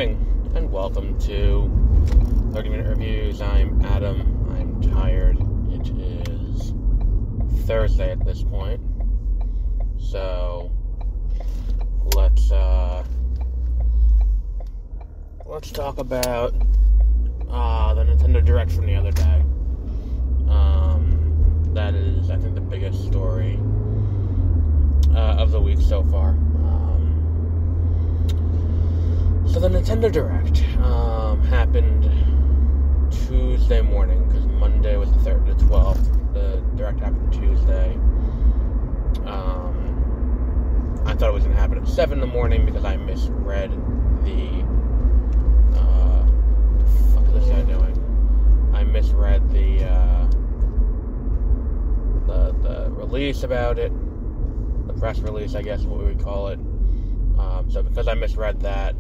morning, and welcome to 30-Minute Reviews. I'm Adam. I'm tired. It is Thursday at this point. So, let's talk about the Nintendo Direct from the other day. That is, I think, the biggest story of the week so far. So the Nintendo Direct happened Tuesday morning, because Monday was the 12th. The Direct happened Tuesday. I thought it was going to happen at 7 in the morning because I misread the... what the fuck is this guy doing? I misread the release about it. The press release, I guess, is what we would call it. So because I misread that,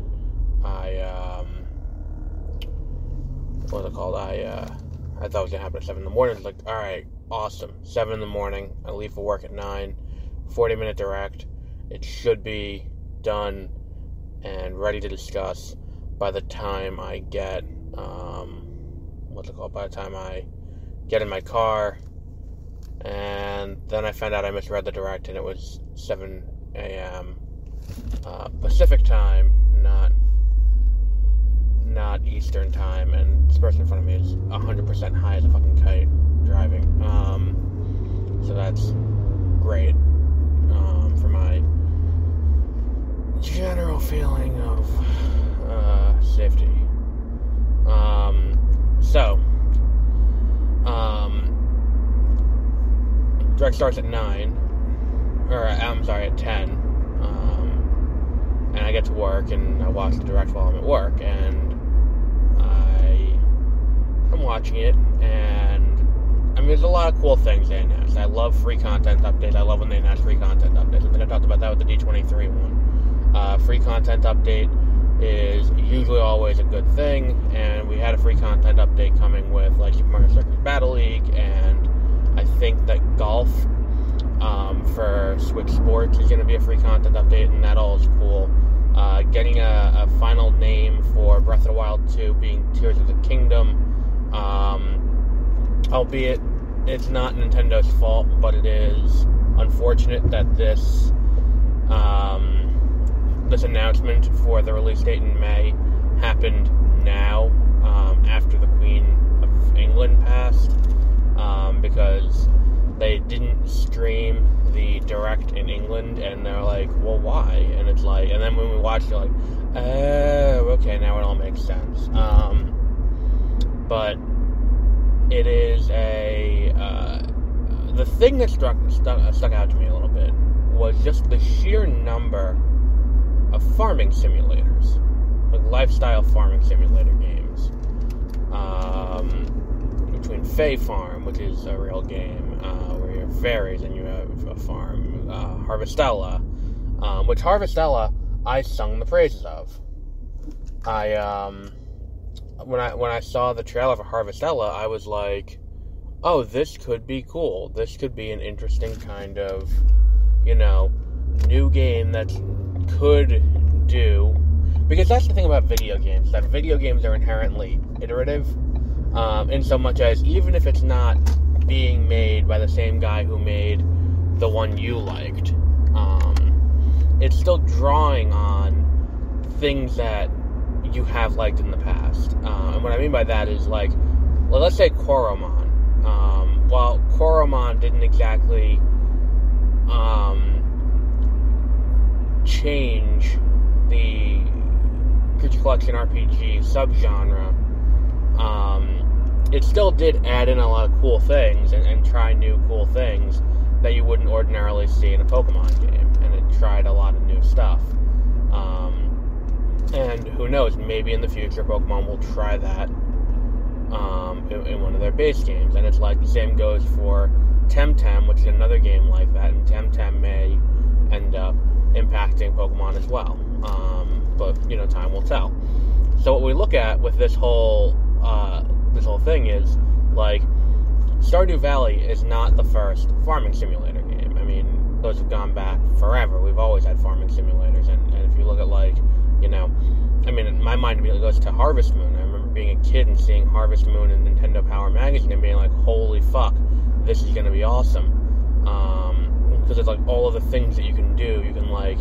what was it called? I thought it was going to happen at 7 in the morning. I was like, alright, awesome. 7 in the morning. I leave for work at 9. 40-minute Direct. It should be done and ready to discuss by the time I get, by the time I get in my car. And then I found out I misread the Direct, and it was 7 a.m. Pacific time, not Eastern time, and this person in front of me is 100% high as a fucking kite driving. So that's great for my general feeling of safety. Direct starts at 9, at 10. And I get to work, and I watch the Direct while I'm at work, and I'm watching it, and I mean, there's a lot of cool things they announced. I love free content updates. I love when they announce free content updates. I think I talked about that with the D23 one. Free content update is usually always a good thing, and we had a free content update coming with like Super Mario Circuit Battle League, and I think that golf for Switch Sports is going to be a free content update, and that all is cool. Getting a final name for Breath of the Wild 2 being Tears of the Kingdom, albeit it's not Nintendo's fault, but it is unfortunate that this announcement for the release date in May happened now, after the Queen of England passed, because they didn't stream the Direct in England, and they're like, well, why? And it's like, and then when we watched it, like, oh, okay, now it all makes sense. But it is the thing that stuck out to me a little bit was just the sheer number of farming simulators, like lifestyle farming simulator games. Between Fae Farm, which is a real game, where you're fairies and you have a farm, Harvestella, which Harvestella I sung the praises of. When I saw the trailer for Harvestella, I was like, oh, this could be cool. This could be an interesting kind of, new game that could do, because that's the thing about video games, that video games are inherently iterative, in so much as even if it's not being made by the same guy who made the one you liked, it's still drawing on things that you have liked in the past. And what I mean by that is, like, well, let's say Koromon. While Koromon didn't exactly change the Creature Collection RPG subgenre, it still did add in a lot of cool things and try new cool things that you wouldn't ordinarily see in a Pokemon game. And it tried a lot of new stuff. And who knows, maybe in the future Pokemon will try that in one of their base games. And it's like the same goes for Temtem, which is another game like that, and Temtem may end up impacting Pokemon as well. But, time will tell. So what we look at with this whole thing is, like, Stardew Valley is not the first farming simulator game. I mean, those have gone back forever. We've always had farming simulators, and if you look at, like, I mean, in my mind, it goes to Harvest Moon. I remember being a kid and seeing Harvest Moon in Nintendo Power Magazine and being like, holy fuck, this is going to be awesome. Because it's like all of the things that you can do. You can like,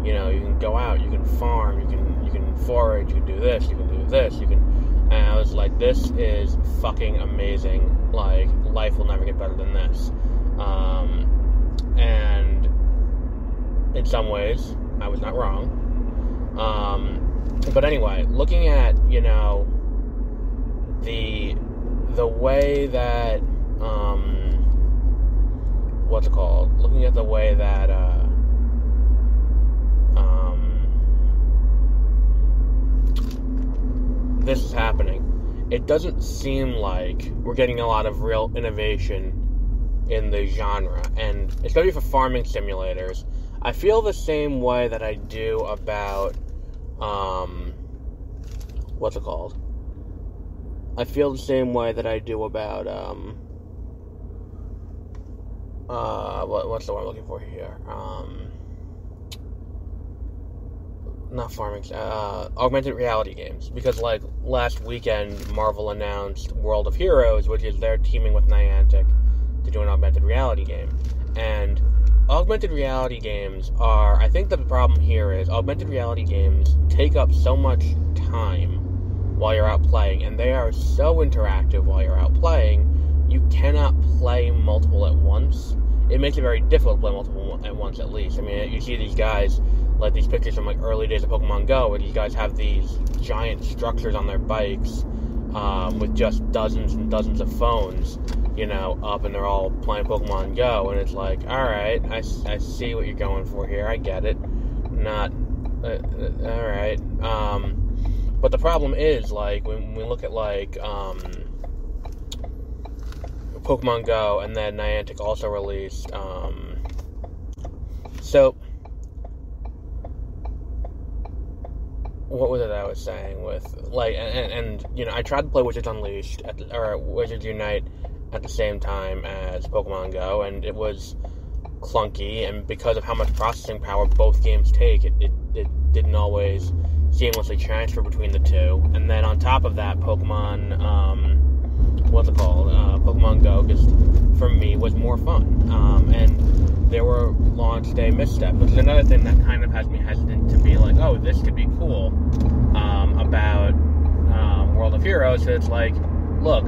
you can go out, you can farm, you can forage, you can do this, you can do this, and I was like, this is fucking amazing. Like, life will never get better than this. And in some ways, I was not wrong. But anyway, looking at, the way that, what's it called? Looking at the way that, this is happening, it doesn't seem like we're getting a lot of real innovation in the genre, and especially for farming simulators. I feel the same way that I do about, what's it called? I feel the same way that I do about, what's the word I'm looking for here? Not farming, augmented reality games. Because, like, last weekend, Marvel announced World of Heroes, which is they're teaming with Niantic to do an augmented reality game. And augmented reality games are, I think the problem here is, augmented reality games take up so much time while you're out playing, and they are so interactive while you're out playing, you cannot play multiple at once. It makes it very difficult to play multiple at once, at least. I mean, you see these guys, like these pictures from like early days of Pokemon Go, where these guys have these giant structures on their bikes, with just dozens and dozens of phones, up, and they're all playing Pokemon Go, and it's like, alright, I see what you're going for here, I get it, alright, but the problem is, like, when we look at, like, Pokemon Go, and then Niantic also released, what was it I was saying with, like, and I tried to play Wizards Unleashed, or Wizards Unite at the same time as Pokemon Go, and it was clunky, and because of how much processing power both games take, it didn't always seamlessly transfer between the two. And then on top of that, Pokemon Go, just for me, was more fun, and there were launch day missteps, which is another thing that kind of has me hesitant to be like, oh, this could be cool, about World of Heroes. So it's like, look,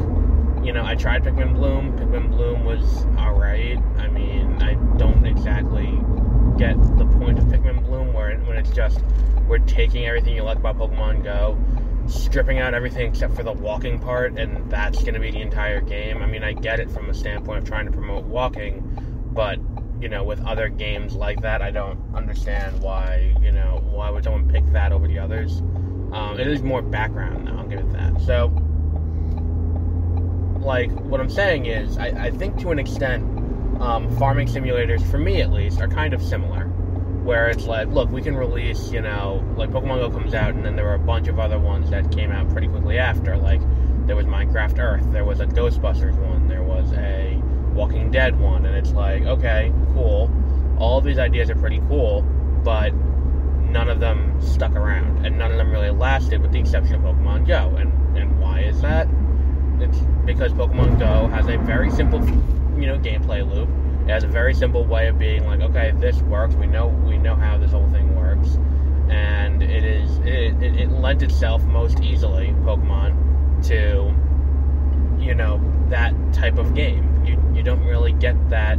I tried Pikmin Bloom. Pikmin Bloom was alright. I mean, I don't exactly get the point of Pikmin Bloom, when it's just, we're taking everything you like about Pokemon Go, stripping out everything except for the walking part, and that's going to be the entire game. I mean, I get it from a standpoint of trying to promote walking, but, with other games like that, I don't understand why would someone pick that over the others. It is more background, though, I'll give it that. So, like, what I'm saying is, I think to an extent, farming simulators, for me at least, are kind of similar. Where it's like, look, we can release, like, Pokemon Go comes out, and then there were a bunch of other ones that came out pretty quickly after. Like, there was Minecraft Earth, there was a Ghostbusters one, there was a Walking Dead one, and it's like, okay, cool. All of these ideas are pretty cool, but none of them stuck around, and none of them really lasted, with the exception of Pokemon Go. And why is that? It's because Pokemon Go has a very simple, gameplay loop. It has a very simple way of being like, okay, this works. We know how this whole thing works, and it lent itself most easily, Pokemon, to that type of game. You don't really get that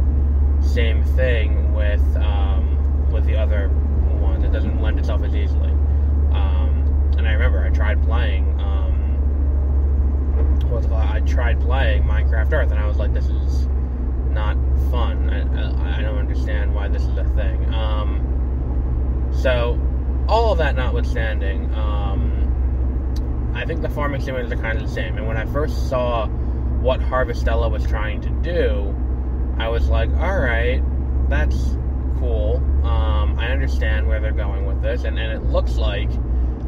same thing with the other ones. It doesn't lend itself as easily. And I remember I tried playing Minecraft Earth, and I was like, this is not fun. I don't understand why this is a thing. So, all of that notwithstanding, I think the farming simulators are kind of the same. And when I first saw what Harvestella was trying to do, I was like, alright, that's cool. I understand where they're going with this, and it looks like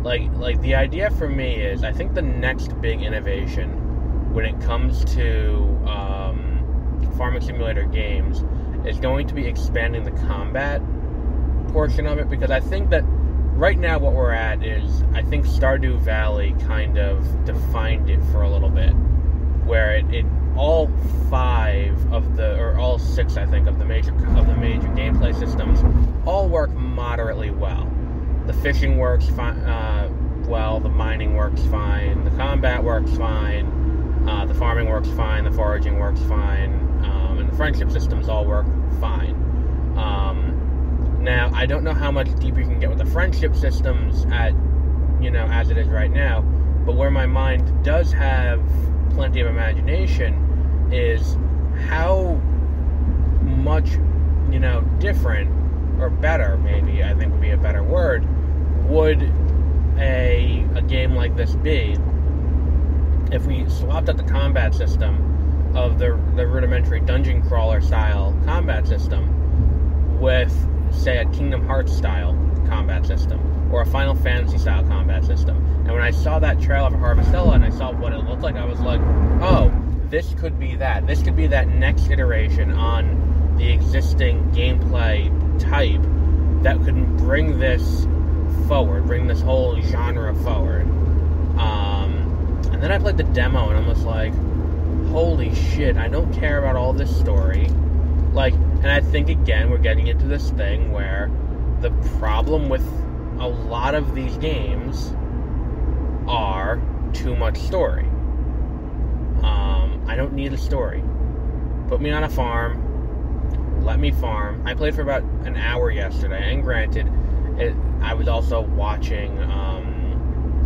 the idea for me is, I think the next big innovation when it comes to farming simulator games is going to be expanding the combat portion of it, because I think that right now what we're at is, I think Stardew Valley kind of defined it for a little bit, where it all all six, I think, of the major gameplay systems all work moderately well. The fishing works fine, well. The mining works fine. The combat works fine. The farming works fine. The foraging works fine. And the friendship systems all work fine. Now, I don't know how much deeper you can get with the friendship systems as it is right now, but where my mind does have plenty of imagination is how much, different, or better, maybe, I think would be a better word, would a game like this be if we swapped out the combat system of the rudimentary dungeon crawler style combat system with, say, a Kingdom Hearts style combat system, or a Final Fantasy style combat system. And when I saw that trailer for Harvestella and I saw what it looked like, I was like, oh, this could be that. This could be that next iteration on the existing gameplay type that could bring this forward, bring this whole genre forward. And then I played the demo and I was like, holy shit, I don't care about all this story. And I think, again, we're getting into this thing where the problem with a lot of these games are too much story. I don't need a story. Put me on a farm. Let me farm. I played for about an hour yesterday, and granted, I was also watching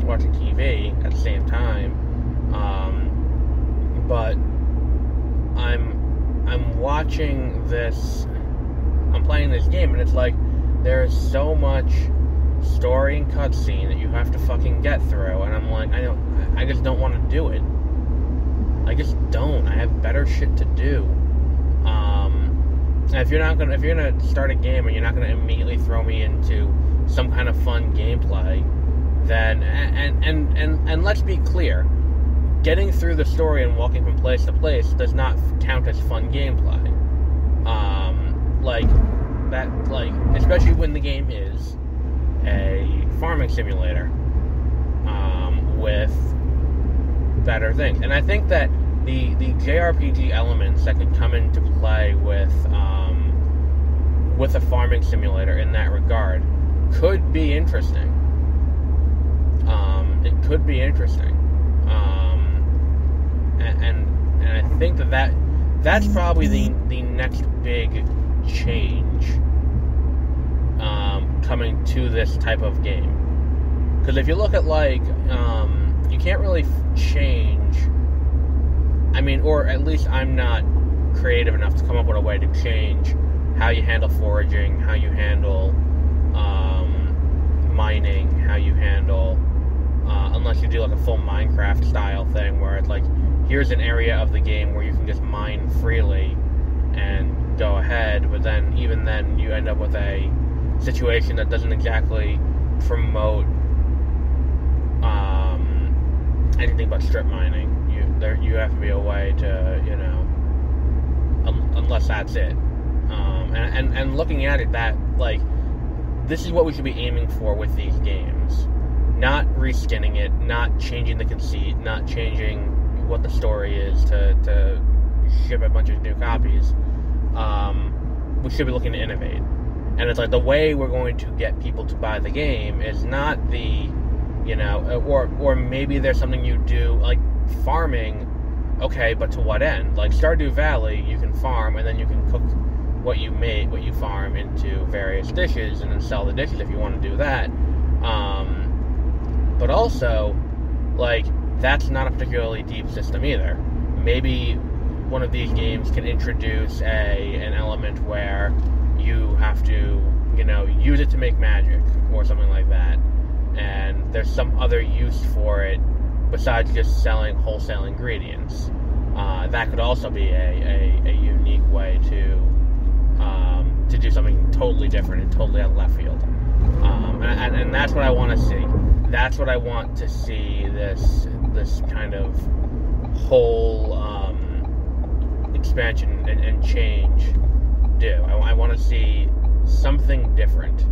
TV at the same time. But I'm watching this. I'm playing this game, and it's like there is so much story and cutscene that you have to fucking get through, and I'm like, I just don't want to do it. I just don't. I have better shit to do. And if you're gonna start a game and you're not gonna immediately throw me into some kind of fun gameplay, then and let's be clear, getting through the story and walking from place to place does not count as fun gameplay. Especially when the game is a farming simulator with better things. And I think that the JRPG elements that could come into play with a farming simulator in that regard could be interesting. It could be interesting. And I think that's probably the next big change coming to this type of game. Because if you look at you can't really change. I mean, or at least I'm not creative enough to come up with a way to change how you handle foraging, how you handle mining, how you handle, unless you do a full Minecraft style thing where it's here's an area of the game where you can just mine freely and go ahead, but then even then you end up with a situation that doesn't exactly promote anything but strip mining. You have to be a way to, unless that's it. And looking at it, that this is what we should be aiming for with these games. Not reskinning it, not changing the conceit, not changing what the story is to ship a bunch of new copies. We should be looking to innovate. And it's the way we're going to get people to buy the game is not the, or maybe there's something you do, farming, okay, but to what end? Stardew Valley, you can farm, and then you can cook what you farm into various dishes, and then sell the dishes if you want to do that. But also, that's not a particularly deep system either. Maybe one of these games can introduce an element where you have to, use it to make magic, or something like that, and there's some other use for it besides just selling wholesale ingredients. That could also be a unique way to do something totally different and totally out of left field. And that's what I want to see. That's what I want to see this kind of whole expansion and change do. I want to see something different.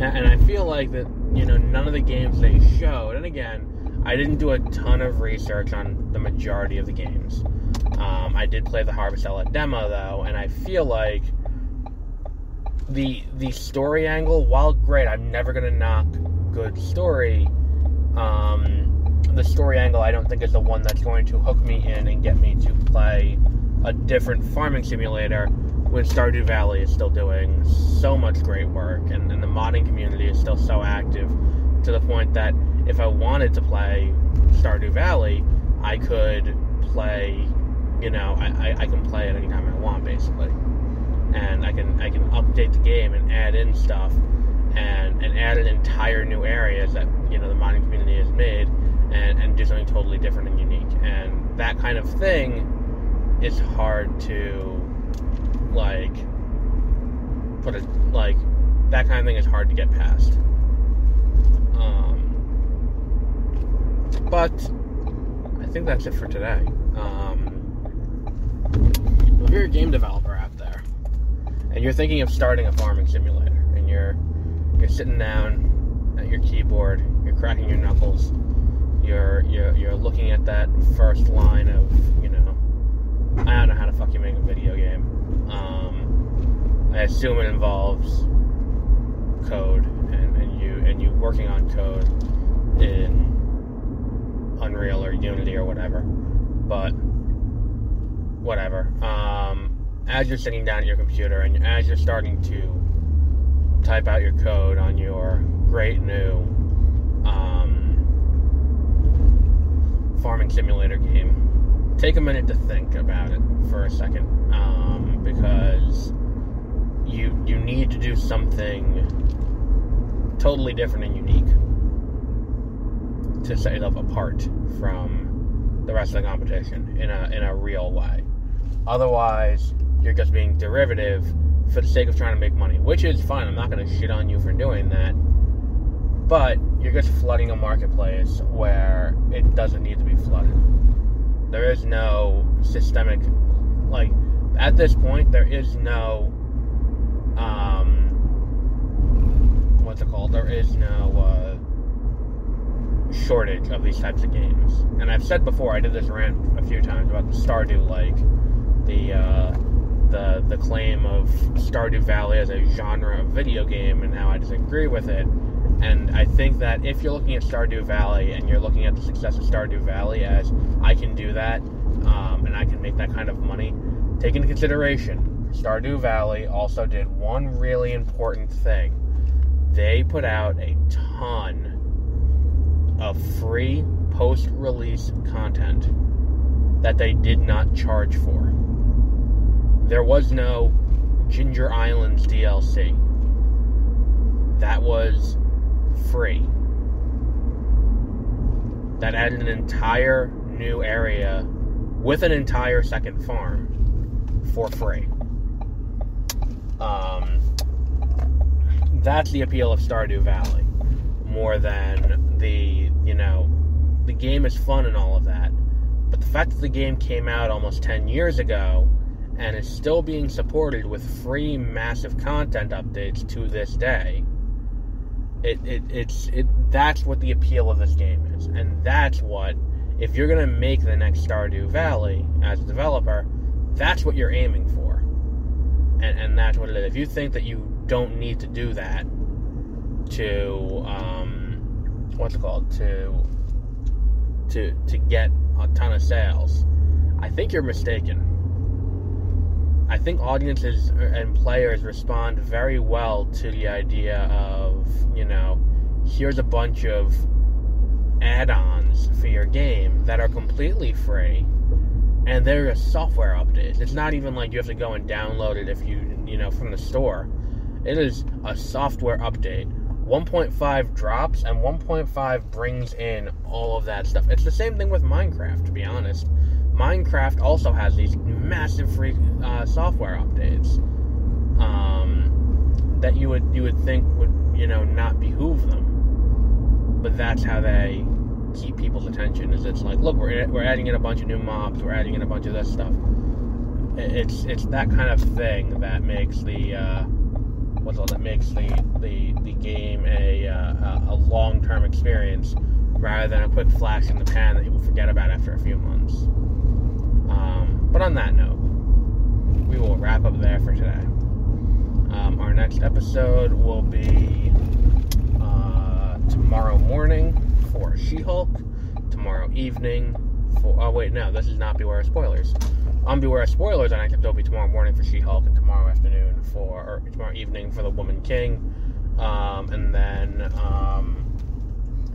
And I feel like that, none of the games they showed, and again, I didn't do a ton of research on the majority of the games. I did play the Harvestella demo, though, and I feel like the story angle, while great, I'm never going to knock good story, the story angle I don't think is the one that's going to hook me in and get me to play a different farming simulator when Stardew Valley is still doing so much great work, and the modding community is still so active, to the point that if I wanted to play Stardew Valley, I could play, I can play it anytime I want, basically. And I can update the game and add in stuff, and add in entire new areas that, the modding community has made, and do something totally different and unique. And that kind of thing is hard to, that kind of thing is hard to get past. But I think that's it for today. If you're a game developer out there, and you're thinking of starting a farming simulator, and you're sitting down at your keyboard, you're cracking your knuckles, you're looking at that first line of, I don't know how the fuck you make a video game. I assume it involves code, and you working on code in Unreal or Unity or whatever. But whatever. As you're sitting down at your computer, and as you're starting to type out your code on your great new farming simulator game, take a minute to think about it for a second, because you need to do something totally different and unique to set yourself apart from the rest of the competition in a real way. Otherwise, you're just being derivative for the sake of trying to make money, which is fine. I'm not going to shit on you for doing that, but you're just flooding a marketplace where it doesn't need to be flooded. There is no systemic, at this point, there is no, there is no, shortage of these types of games. And I've said before, I did this rant a few times about the Stardew, the claim of Stardew Valley as a genre of video game, and how I disagree with it. And I think that if you're looking at Stardew Valley, and you're looking at the success of Stardew Valley as, I can do that, and I can make that kind of money, take into consideration, Stardew Valley also did one really important thing. They put out a ton of free post-release content that they did not charge for. There was no Ginger Islands DLC. That was free. That added an entire new area with an entire second farm for free. That's the appeal of Stardew Valley, more than the game is fun and all of that. But the fact that the game came out almost 10 years ago and is still being supported with free massive content updates to this day, that's what the appeal of this game is. And that's what, if you're going to make the next Stardew Valley as a developer, that's what you're aiming for. And that's what it is. If you think that you don't need to do that to to get a ton of sales, I think you're mistaken. I think audiences and players respond very well to the idea of, here's a bunch of add-ons for your game that are completely free, and they're just software updates. It's not even like you have to go and download it if from the store. It is a software update. 1.5 drops, and 1.5 brings in all of that stuff. It's the same thing with Minecraft, to be honest. Minecraft also has these massive free software updates that you would think would not behoove them, but that's how they keep people's attention. Is it's like, look, we're adding in a bunch of new mobs, we're adding in a bunch of this stuff. It's that kind of thing that makes the game a long-term experience rather than a quick flash in the pan that you will forget about after a few months. But on that note, we will wrap up there for today. Our next episode will be tomorrow morning for She-Hulk, tomorrow evening for... Oh, wait, no, this is not Beware of Spoilers. On Beware of Spoilers, our next episode will be tomorrow morning for She-Hulk and tomorrow evening for The Woman King. And then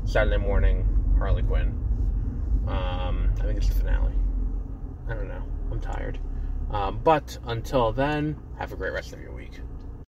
Saturday morning, Harley Quinn. I think it's the finale. I don't know. I'm tired. But until then, have a great rest of your week.